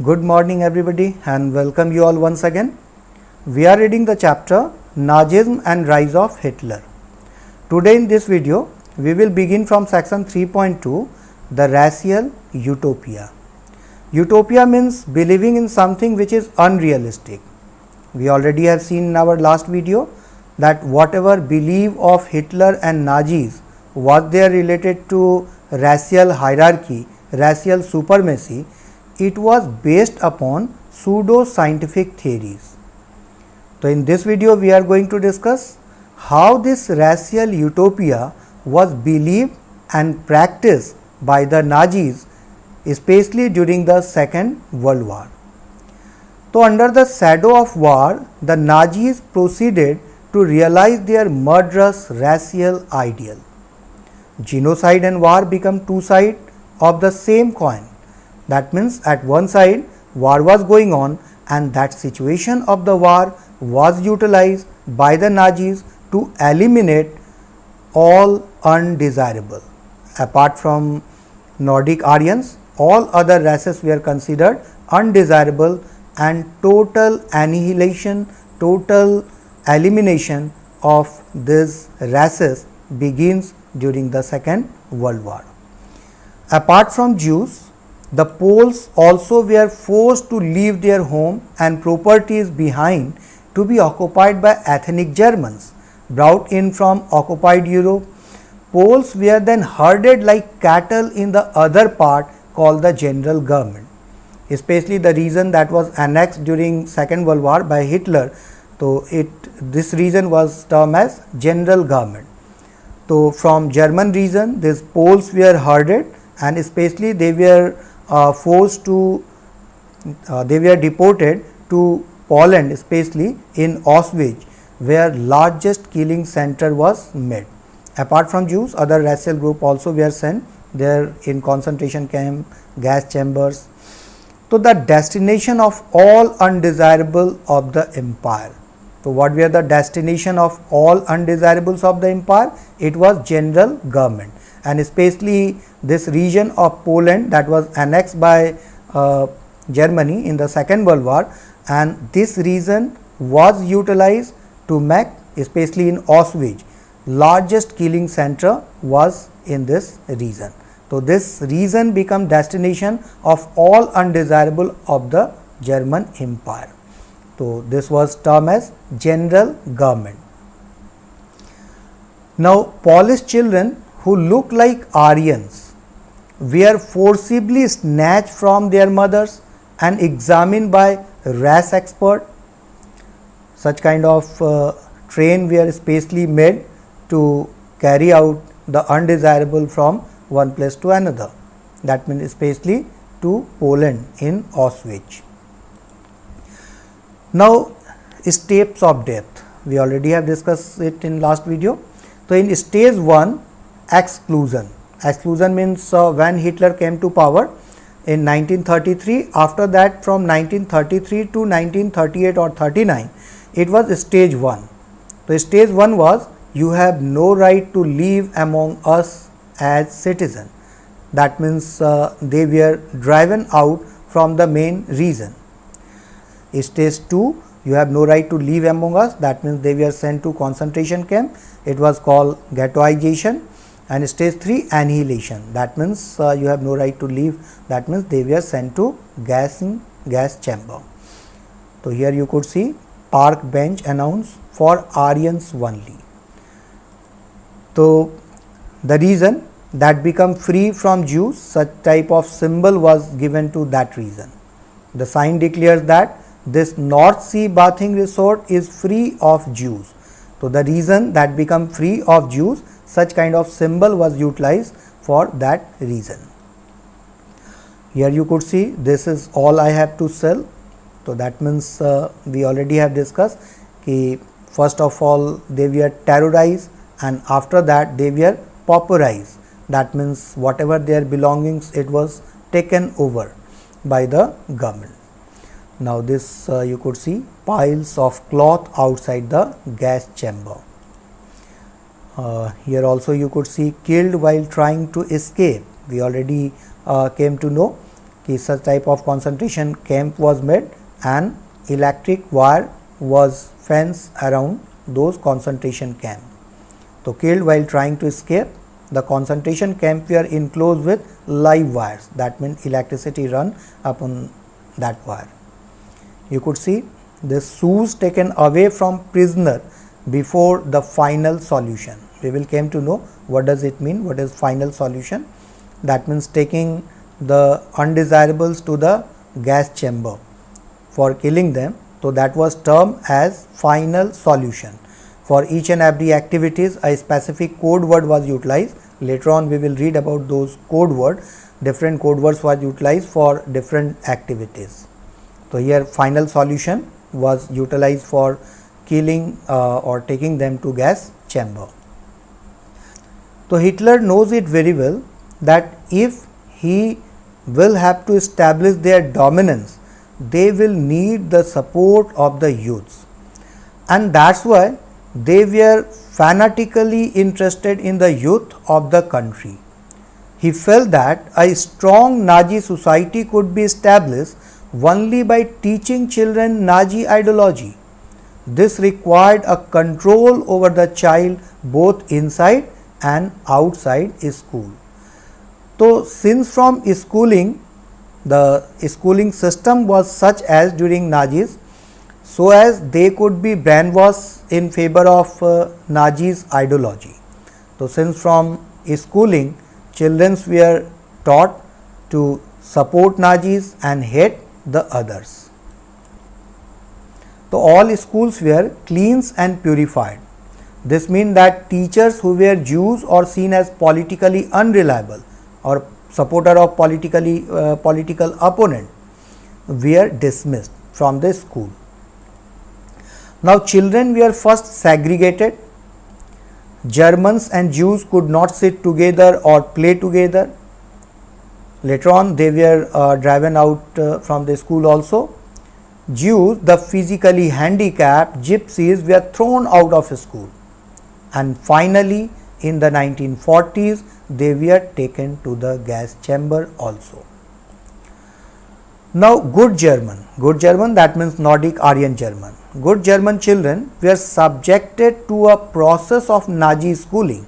Good morning everybody and welcome you all once again. We are reading the chapter Nazism and Rise of Hitler. Today in this video we will begin from section 3.2, the racial utopia. Utopia means believing in something which is unrealistic. We already have seen in our last video that whatever belief of Hitler and Nazis was there related to racial hierarchy, racial supremacy, it was based upon pseudo-scientific theories. So in this video we are going to discuss how this racial utopia was believed and practiced by the Nazis, especially during the Second World War. So under the shadow of war, the Nazis proceeded to realize their murderous racial ideal. Genocide and war become two sides of the same coin. That means at one side war was going on and that situation of the war was utilized by the Nazis to eliminate all undesirable. Apart from Nordic Aryans, all other races were considered undesirable and total annihilation, total elimination of these races begins during the Second World War. Apart from Jews, the Poles also were forced to leave their home and properties behind to be occupied by ethnic Germans brought in from occupied Europe. Poles were then herded like cattle in the other part called the general government, especially the region that was annexed during Second World War by Hitler. So this region was termed as general government. So from German region these Poles were herded and especially they were they were deported to Poland, especially in Auschwitz, where largest killing center was made. Apart from Jews, other racial group also were sent there in concentration camp, gas chambers. So the destination of all undesirable of the empire. So what were the destination of all undesirables of the empire? It was general government, and especially this region of Poland that was annexed by Germany in the Second World War, and this region was utilized to make, especially in Auschwitz, largest killing center was in this region. So this region became destination of all undesirable of the German empire. So this was termed as general government. Now Polish children who look like Aryans were forcibly snatched from their mothers and examined by race expert. Such kind of train were specially made to carry out the undesirable from one place to another. That means especially to Poland in Auschwitz. Now steps of death, we already have discussed it in last video. So in stage 1, exclusion. Exclusion means when Hitler came to power in 1933, after that from 1933 to 1938 or 39, it was stage 1. So stage 1 was you have no right to live among us as citizen. That means they were driven out from the main region. Stage 2, you have no right to live among us. That means they were sent to concentration camp. It was called ghettoization. And stage 3, annihilation. That means you have no right to live. That means they were sent to gas chamber. So here you could see park bench announced for Aryans only. So the reason that become free from Jews, such type of symbol was given to that reason. The sign declares that this North Sea bathing resort is free of Jews. So the reason that become free of Jews, such kind of symbol was utilized for that reason. Here you could see this is all I have to sell. So that means we already have discussed कि first of all they were terrorized and after that they were pauperized. That means whatever their belongings, it was taken over by the government. Now this you could see piles of cloth outside the gas chamber. Here also you could see killed while trying to escape. We already came to know कि such type of concentration camp was made and electric wire was fenced around those concentration camp. So killed while trying to escape. The concentration camp were enclosed with live wires, that means electricity run upon that wire. You could see the shoes taken away from prisoner before the final solution. We will came to know what does it mean, what is final solution. That means taking the undesirables to the gas chamber for killing them. So that was termed as final solution. For each and every activities a specific code word was utilized. Later on we will read about those code words. Different code words were utilized for different activities. So here final solution was utilized for killing or taking them to gas chamber. So Hitler knows it very well that if he will have to establish their dominance, they will need the support of the youths, and that's why they were fanatically interested in the youth of the country. He felt that a strong Nazi society could be established only by teaching children Nazi ideology. This required a control over the child both inside and outside school. So since from schooling, the schooling system was such as during Nazis, so as they could be brainwashed in favor of Nazis ideology. So since from schooling, children were taught to support Nazis and hate the others. So all schools were cleansed and purified. This means that teachers who were Jews or seen as politically unreliable or supporter of political opponent were dismissed from the school. Now children were first segregated. Germans and Jews could not sit together or play together. Later on they were driven out from the school also. Jews, the physically handicapped, gypsies were thrown out of school, and finally in the 1940s they were taken to the gas chamber also. Now good German that means Nordic Aryan German. Good German children were subjected to a process of Nazi schooling.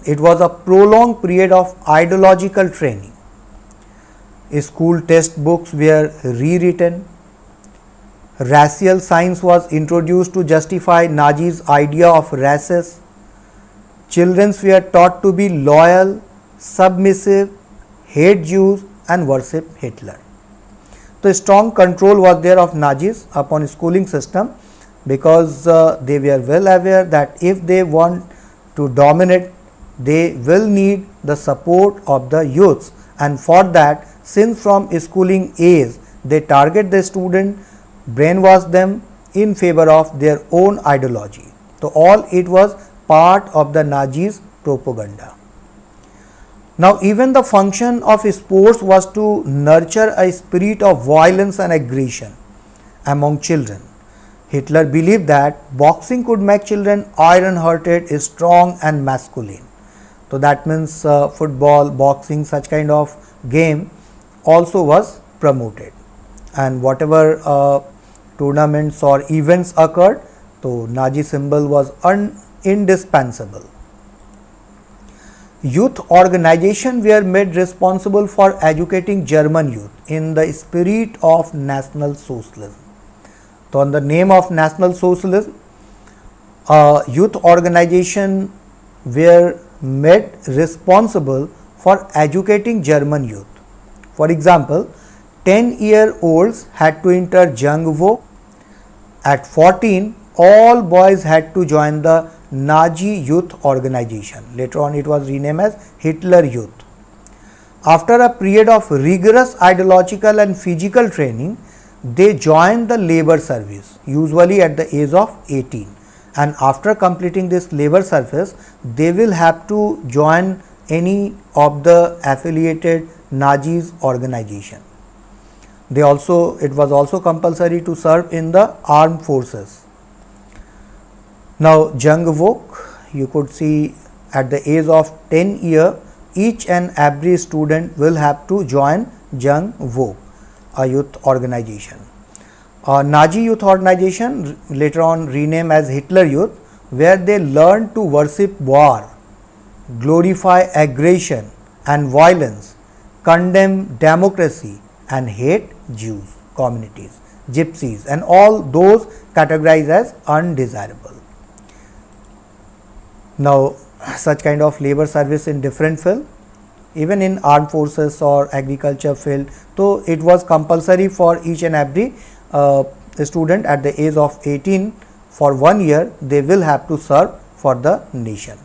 It was a prolonged period of ideological training. School textbooks were rewritten. Racial science was introduced to justify Nazis' idea of races. Children were taught to be loyal, submissive, hate Jews and worship Hitler. So strong control was there of Nazis upon schooling system, because they were well aware that if they want to dominate, they will need the support of the youths, and for that, since from schooling age they target the student, brainwash them in favor of their own ideology. So all it was part of the Nazis' propaganda. Now even the function of sports was to nurture a spirit of violence and aggression among children. Hitler believed that boxing could make children iron-hearted, strong and masculine. So that means football, boxing, such kind of game also was promoted, and whatever tournaments or events occurred, so Nazi symbol was indispensable. Youth organizations were made responsible for educating German youth in the spirit of National Socialism. So in the name of National Socialism, youth organizations were made responsible for educating German youth. For example, 10-year-olds had to enter Jungvolk. At 14, all boys had to join the Nazi youth organization. Later on it was renamed as Hitler Youth. After a period of rigorous ideological and physical training, they joined the labor service, usually at the age of 18. And after completing this labor service, they will have to join any of the affiliated Nazis organization. It was also compulsory to serve in the armed forces. Now Jungvolk, you could see at the age of 10 years, each and every student will have to join Jung Vogue, a youth organization. Nazi youth organization, later on renamed as Hitler Youth, where they learned to worship war, glorify aggression and violence, condemn democracy and hate Jews, communities, gypsies and all those categorized as undesirable. Now, such kind of labor service in different field, even in armed forces or agriculture field, so it was compulsory for each and every student at the age of 18 for 1 year, they will have to serve for the nation.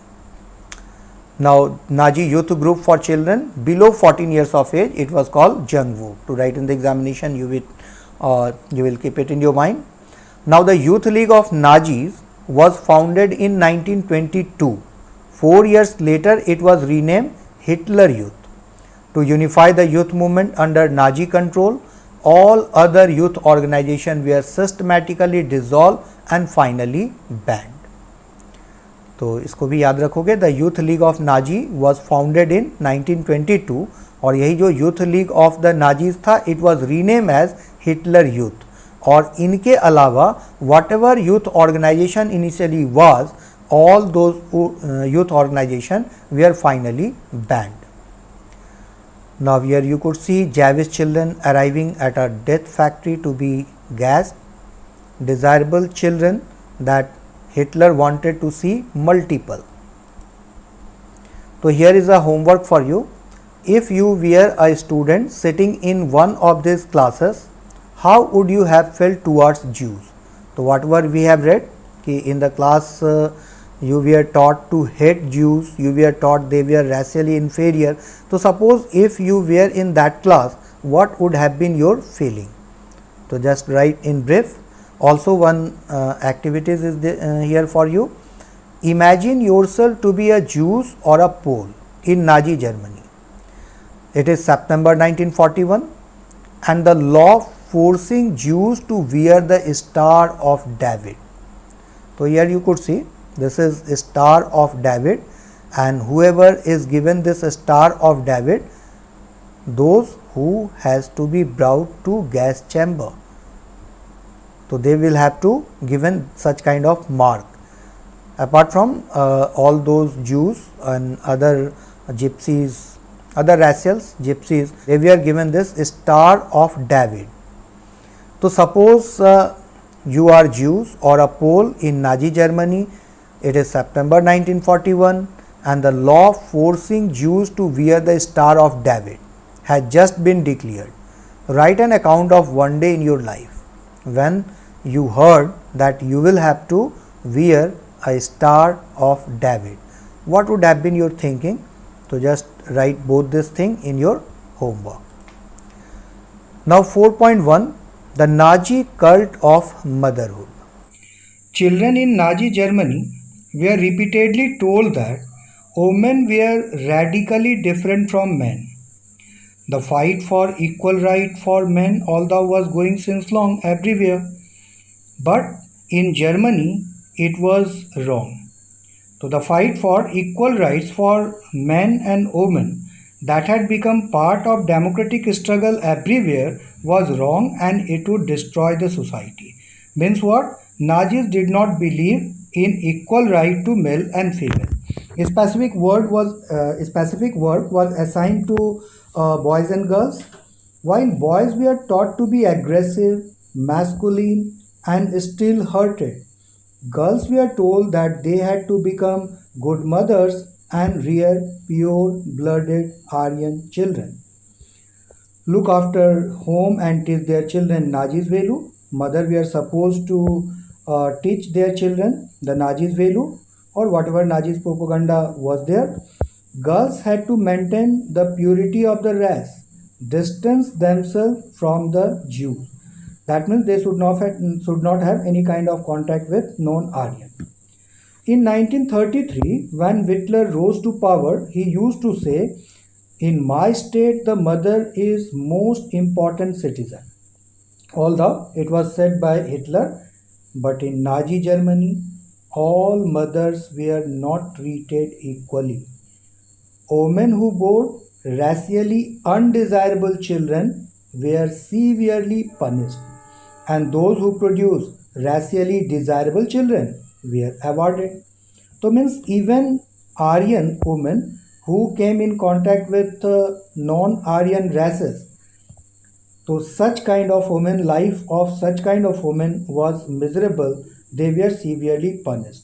Now, Nazi youth group for children below 14 years of age, it was called Jung Vogue. To write in the examination, you will keep it in your mind. Now, the Youth League of Nazis was founded in 1922. 4 years later, it was renamed Hitler Youth. To unify the youth movement under Nazi control, all other youth organizations were systematically dissolved and finally banned. तो इसको भी याद रखोगे. The youth league of Nazi was founded in 1922 और यही जो youth league of the Nazis था, it was rename as Hitler youth. और इनके अलावा whatever youth organisation initially was, all those youth organization were finally banned. Now here you could see Jewish children arriving at a death factory to be gassed, desirable children that Hitler wanted to see multiple. So here is a homework for you. If you were a student sitting in one of these classes, how would you have felt towards Jews? So whatever we have read, in the class you were taught to hate Jews, you were taught they were racially inferior. So suppose if you were in that class, what would have been your feeling? So just write in brief. Also one activities is here for you. Imagine yourself to be a Jew or a Pole in Nazi Germany. It is September 1941 and the law forcing Jews to wear the Star of David. So here you could see this is Star of David, and whoever is given this Star of David, those who has to be brought to gas chamber. So they will have to given such kind of mark. Apart from all those Jews and other gypsies, other racials, gypsies, they were given this Star of David. So suppose you are Jews or a Pole in Nazi Germany. It is September 1941 and the law forcing Jews to wear the Star of David has just been declared. Write an account of one day in your life when you heard that you will have to wear a Star of David. What would have been your thinking? So just write both this thing in your homework. Now 4.1, the Nazi cult of motherhood. Children in Nazi Germany were repeatedly told that women were radically different from men. The fight for equal right for men although was going since long everywhere, but in Germany it was wrong. So the fight for equal rights for men and women that had become part of democratic struggle everywhere was wrong and it would destroy the society. Means what? Nazis did not believe in equal right to male and female. A specific work was assigned to boys and girls. While boys were taught to be aggressive, masculine and still hearted, girls were told that they had to become good mothers and rear pure-blooded Aryan children. Look after home and teach their children Nazi's value. Mother were supposed to teach their children the Nazi's value or whatever Nazi's propaganda was there. Girls had to maintain the purity of the race, distance themselves from the Jews. That means they should not have any kind of contact with non-Aryan. In 1933, when Hitler rose to power, he used to say, "In my state, the mother is most important citizen." Although it was said by Hitler, but in Nazi Germany, all mothers were not treated equally. Women who bore racially undesirable children were severely punished, and those who produced racially desirable children were awarded. So means even Aryan women who came in contact with non-Aryan races, so such kind of women, life of such kind of women was miserable. They were severely punished.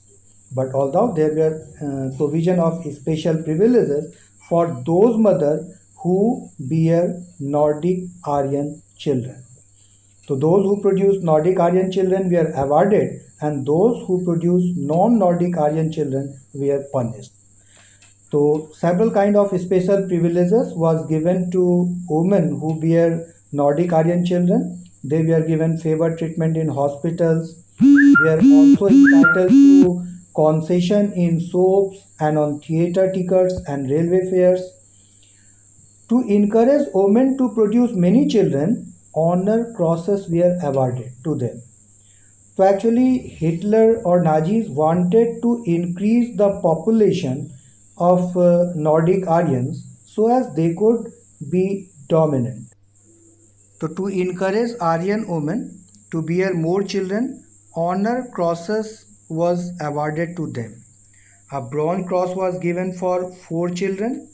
But although there were provision of special privileges for those mothers who bear Nordic Aryan children. So those who produced Nordic Aryan children were awarded, and those who produced non-Nordic Aryan children were punished. So several kind of special privileges was given to women who bear Nordic Aryan children. They were given favored treatment in hospitals. They are also entitled to concession in soaps and on theatre tickets and railway fares. To encourage women to produce many children, honor crosses were awarded to them. So actually Hitler or Nazis wanted to increase the population of Nordic Aryans so as they could be dominant. So to encourage Aryan women to bear more children, honor crosses was awarded to them. A bronze cross was given for 4 children,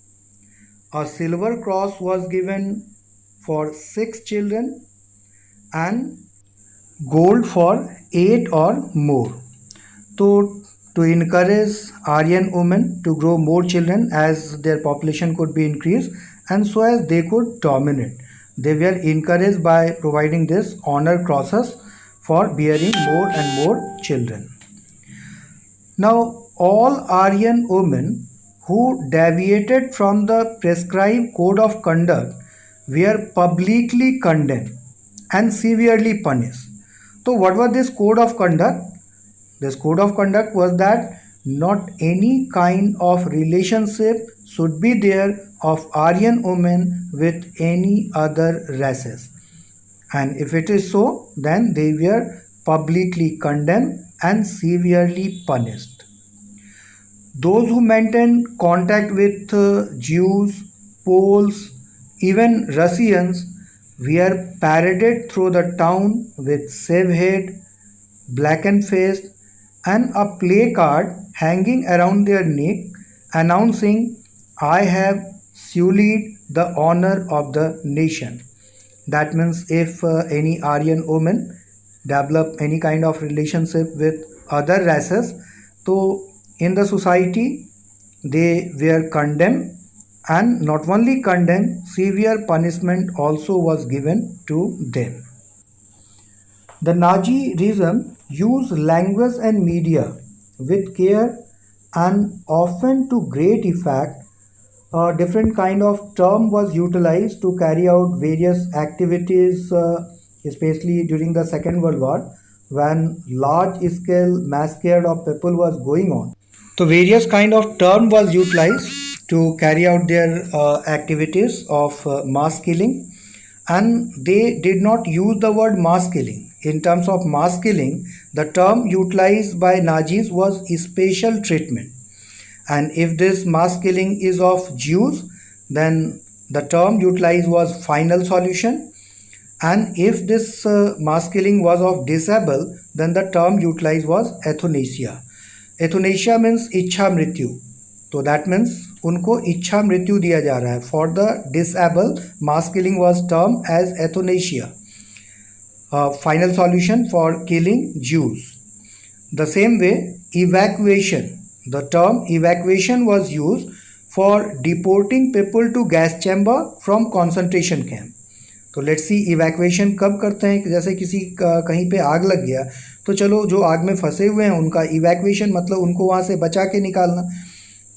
a silver cross was given for 6 children, and gold for 8 or more. So to encourage Aryan women to grow more children as their population could be increased and so as they could dominate, they were encouraged by providing this honor crosses for bearing more and more children. Now all Aryan women who deviated from the prescribed code of conduct were publicly condemned and severely punished. So what was this code of conduct? This code of conduct was that not any kind of relationship should be there of Aryan women with any other races. And if it is so, then they were publicly condemned and severely punished. Those who maintained contact with Jews, Poles, even Russians were paraded through the town with shaved head, blackened face, and a placard hanging around their neck announcing, "I have sullied the honor of the nation." That means if any Aryan woman develop any kind of relationship with other races, so in the society they were condemned, and not only condemned, severe punishment also was given to them. The Nazi regime used language and media with care and often to great effect. A different kind of term was utilized to carry out various activities, especially during the Second World War, when large-scale massacre of people was going on. So various kind of term was utilized to carry out their activities of mass killing, and they did not use the word mass killing. In terms of mass killing, the term utilized by Nazis was special treatment. And if this mass killing is of Jews, then the term utilized was final solution. And if this mass killing was of disabled, then the term utilized was euthanasia. Euthanasia means इच्छा मृत्यु. So that means उनको इच्छा मृत्यु दिया जा रहा है. For the disabled, mass killing was termed as euthanasia. Final solution for killing Jews. The same way, evacuation. The term evacuation was used for deporting people to gas chamber from concentration camp. तो let's see evacuation कब करते हैं कि जैसे किसी कहीं पे आग लग गया तो चलो जो आग में फंसे हुए हैं उनका इवैक्यूएशन मतलब उनको वहाँ से बचा के निकालना.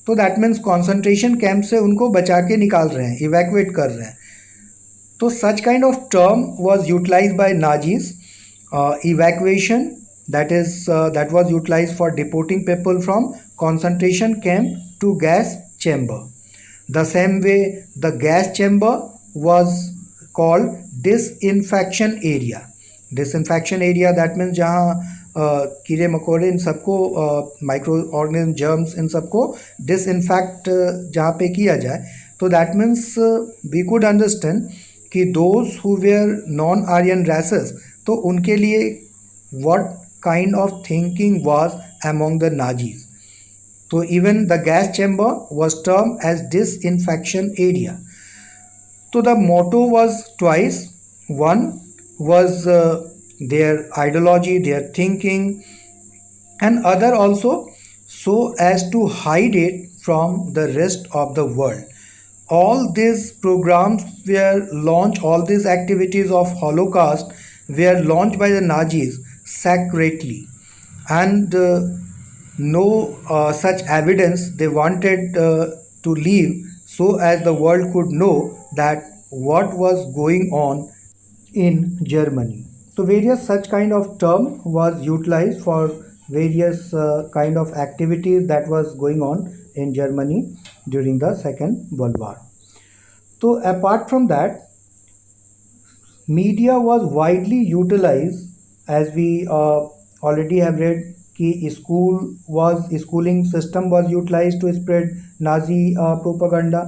तो दैट मीन्स कॉन्सेंट्रेशन कैंप से उनको बचा के निकाल रहे हैं, इवैक्यूएट कर रहे हैं. तो such kind of term was utilised by Nazis. Evacuation that was utilized for deporting people from concentration camp to gas chamber. The same way the gas chamber was called disinfection area. Disinfection area that means जहाँ कीड़े मकोड़े इन सबको micro organism germs in सबको disinfect जहाँ पे किया जाए तो that means we could understand कि those who were non Aryan races, तो उनके लिए what kind of thinking was among the Nazis. So even the gas chamber was termed as disinfection area. So the motto was twice. One was their ideology, their thinking, and other also so as to hide it from the rest of the world. All these programs were launched, all these activities of Holocaust were launched by the Nazis secretly, and no such evidence they wanted to leave so as the world could know that what was going on in Germany. So various such kind of term was utilized for various kind of activities that was going on in Germany during the Second World War. So apart from that, media was widely utilized, as we already have read कि schooling system was utilized to spread Nazi propaganda.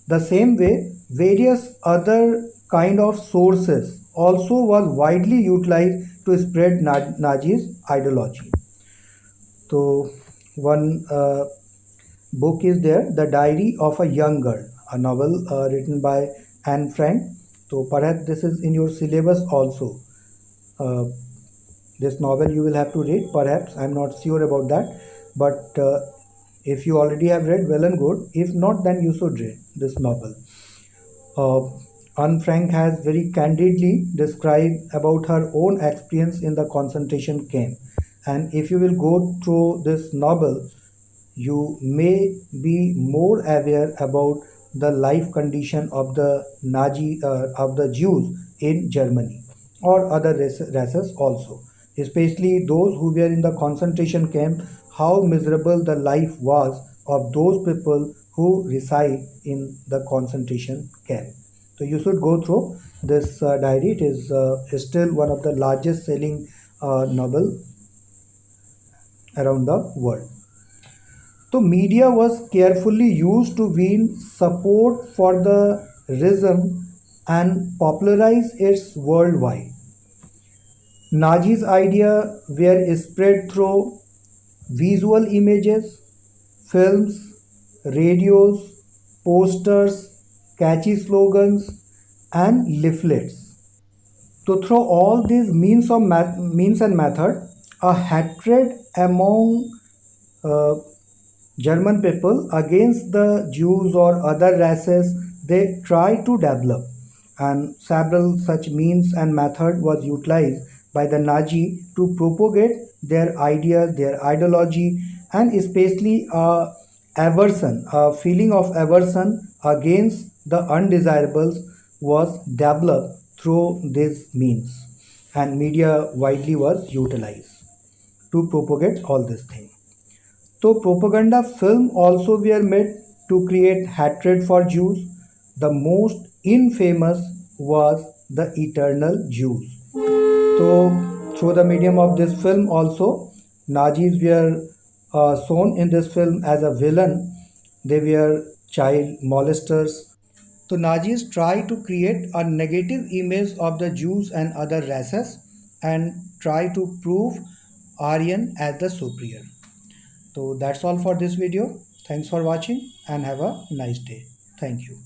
The same way, various other kind of sources also was widely utilized to spread Nazis ideology. So one book is there, The Diary of a Young Girl, a novel written by Anne Frank. So perhaps this is in your syllabus also. This novel you will have to read, perhaps, I'm not sure about that, but if you already have read, well and good. If not, then you should read this novel. Anne Frank has very candidly described about her own experience in the concentration camp, and if you will go through this novel, you may be more aware about the life condition of the of the Jews in Germany or other races also, especially those who were in the concentration camp, how miserable the life was of those people who reside in the concentration camp. So you should go through this diary. It is still one of the largest selling novel around the world. So media was carefully used to win support for the regime and popularize its worldwide. Nazi's idea were spread through visual images, films, radios, posters, catchy slogans, and leaflets. So through all these means and method, a hatred among uh, German people against the Jews or other races they try to develop, and several such means and method was utilized by the Nazi to propagate their ideas, their ideology, and especially a feeling of aversion against the undesirables was developed through these means, and media widely was utilized to propagate all these things. So propaganda film also were made to create hatred for Jews. The most infamous was the Eternal Jews. So through the medium of this film also, Nazis were shown in this film as a villain. They were child molesters. So Nazis try to create a negative image of the Jews and other races and try to prove Aryan as the superior. So that's all for this video. Thanks for watching and have a nice day. Thank you.